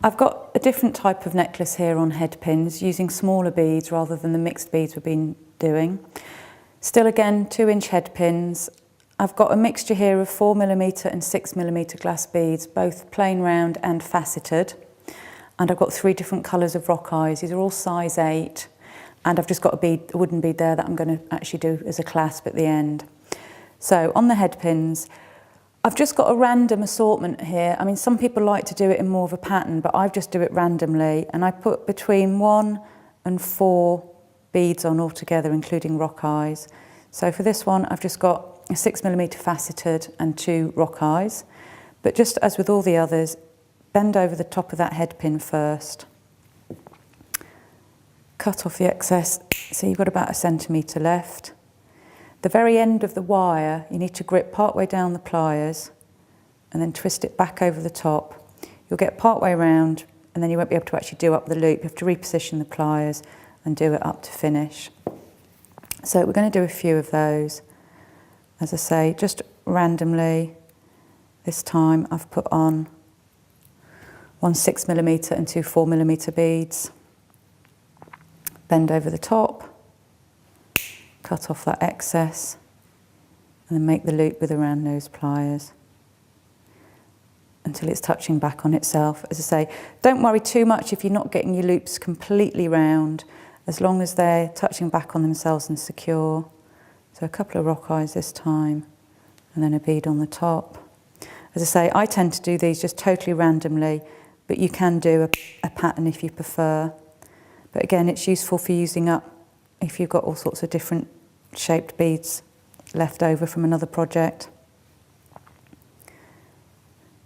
I've got a different type of necklace here on head pins, using smaller beads rather than the mixed beads we've been doing. Still again, 2-inch head pins. I've got a mixture here of 4mm and 6mm glass beads, both plain round and faceted. And I've got 3 different colours of rock eyes. These are all size 8. And I've just got a wooden bead there that I'm going to actually do as a clasp at the end. So on the head pins, I've just got a random assortment here. I mean, some people like to do it in more of a pattern, but I just do it randomly. And I put between 1 and 4 beads on altogether, including rock eyes. So for this one, I've just got a 6mm faceted and 2 rock eyes. But just as with all the others, bend over the top of that head pin first. Cut off the excess, so you've got about 1 centimetre left. The very end of the wire, you need to grip part way down the pliers and then twist it back over the top. You'll get part way round and then you won't be able to actually do up the loop. You have to reposition the pliers and do it up to finish. So we're going to do a few of those. As I say, just randomly. This time I've put on 1 6mm and 2 4mm beads. Bend over the top. Cut off that excess and then make the loop with the round nose pliers until it's touching back on itself. As I say, don't worry too much if you're not getting your loops completely round, as long as they're touching back on themselves and secure. So a couple of rock eyes this time and then a bead on the top. As I say, I tend to do these just totally randomly, but you can do a pattern if you prefer. But again, it's useful for using up if you've got all sorts of different shaped beads left over from another project.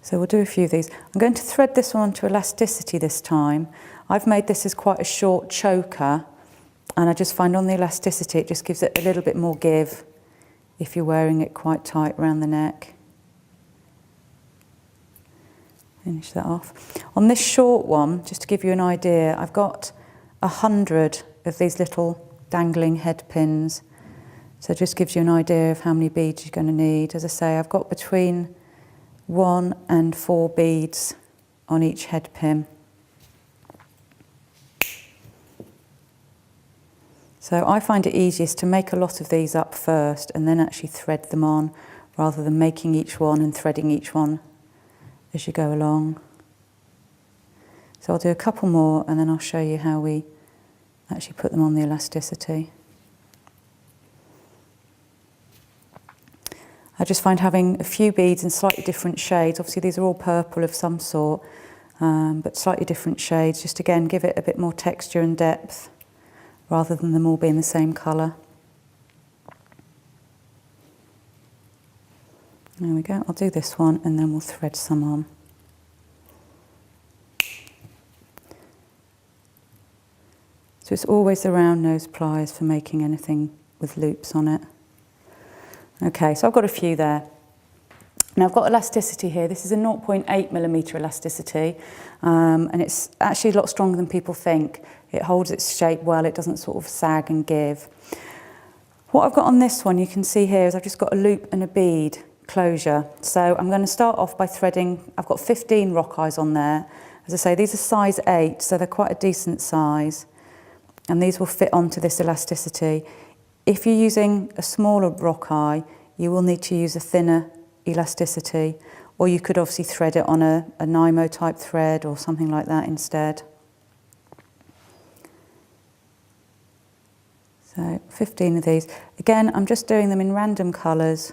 So we'll do a few of these. I'm going to thread this one to Elasticity this time. I've made this as quite a short choker, and I just find on the Elasticity it just gives it a little bit more give if you're wearing it quite tight around the neck. Finish that off. On this short one, just to give you an idea, I've got 100 of these little dangling head pins. So it just gives you an idea of how many beads you're going to need. As I say, I've got between 1 and 4 beads on each head pin. So I find it easiest to make a lot of these up first and then actually thread them on, rather than making each one and threading each one as you go along. So I'll do a couple more and then I'll show you how we actually put them on the Elasticity. I just find having a few beads in slightly different shades, obviously these are all purple of some sort, but slightly different shades, just again give it a bit more texture and depth rather than them all being the same colour. There we go, I'll do this one and then we'll thread some on. So it's always the round nose pliers for making anything with loops on it. Okay, so I've got a few there. Now I've got elasticity here. This is a 0.8mm elasticity, and it's actually a lot stronger than people think. It holds its shape well, it doesn't sort of sag and give. What I've got on this one, you can see here, is I've just got a loop and a bead closure. So I'm going to start off by threading, I've got 15 rock eyes on there. As I say, these are size 8, so they're quite a decent size. And these will fit onto this elasticity. If you're using a smaller rock eye, you will need to use a thinner elasticity, or you could obviously thread it on a Nymo type thread or something like that instead. So 15 of these. Again, I'm just doing them in random colours,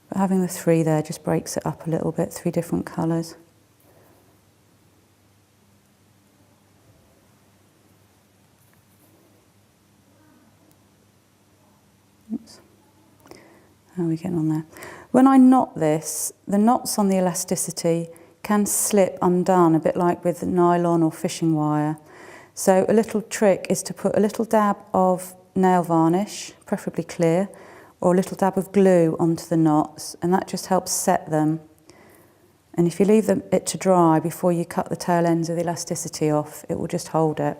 but having the 3 there just breaks it up a little bit, 3 different colours. Oops. How are we getting on there? When I knot this, the knots on the elasticity can slip undone, a bit like with nylon or fishing wire. So a little trick is to put a little dab of nail varnish, preferably clear, or a little dab of glue onto the knots, and that just helps set them. And if you leave it to dry before you cut the tail ends of the elasticity off, it will just hold it.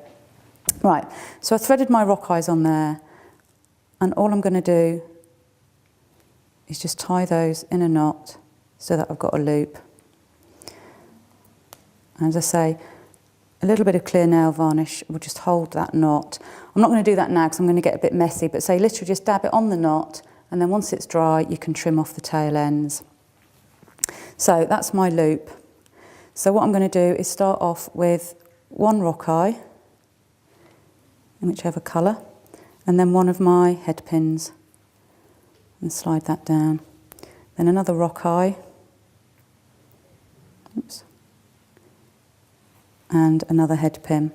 Right, so I threaded my rock eyes on there. And all I'm going to do is just tie those in a knot so that I've got a loop. As I say, a little bit of clear nail varnish will just hold that knot. I'm not going to do that now because I'm going to get a bit messy, but say literally just dab it on the knot, and then once it's dry you can trim off the tail ends. So that's my loop. So what I'm going to do is start off with one rock eye in whichever colour, and then one of my head pins, and slide that down. Then another rock eye, oops, and another head pin.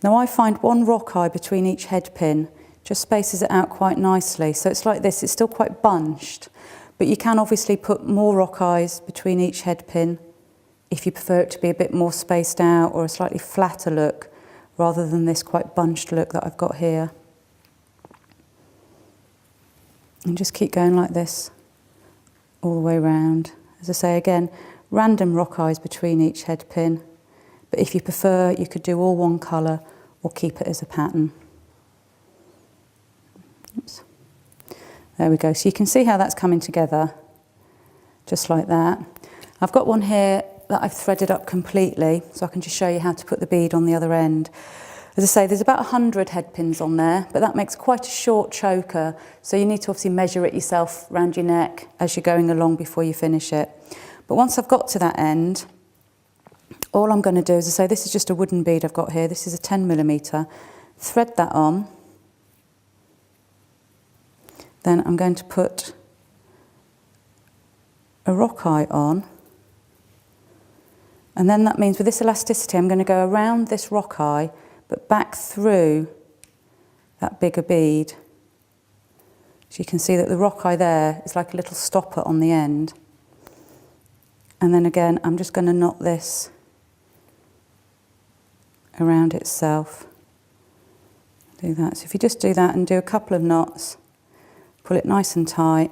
Now I find one rock eye between each head pin just spaces it out quite nicely. So it's like this, it's still quite bunched, but you can obviously put more rock eyes between each head pin if you prefer it to be a bit more spaced out or a slightly flatter look rather than this quite bunched look that I've got here. And just keep going like this all the way around. As I say again, random rock eyes between each head pin, but if you prefer you could do all one colour or keep it as a pattern. Oops. There we go, so you can see how that's coming together, just like that. I've got one here that I've threaded up completely, so I can just show you how to put the bead on the other end. As I say, there's about 100 head pins on there, but that makes quite a short choker, so you need to obviously measure it yourself around your neck as you're going along before you finish it. But once I've got to that end, all I'm going to do is, I say, this is just a wooden bead I've got here, this is a 10mm, thread that on, then I'm going to put a rock eye on, and then that means with this elasticity I'm going to go around this rock eye but back through that bigger bead. So you can see that the rock eye there is like a little stopper on the end. And then again, I'm just going to knot this around itself. Do that. So if you just do that and do a couple of knots, pull it nice and tight.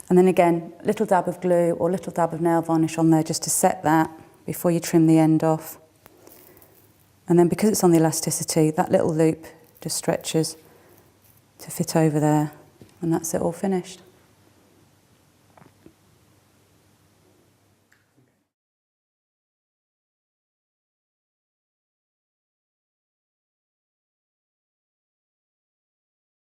And then again, a little dab of glue or a little dab of nail varnish on there just to set that before you trim the end off. And then because it's on the elasticity, that little loop just stretches to fit over there, and that's it all finished.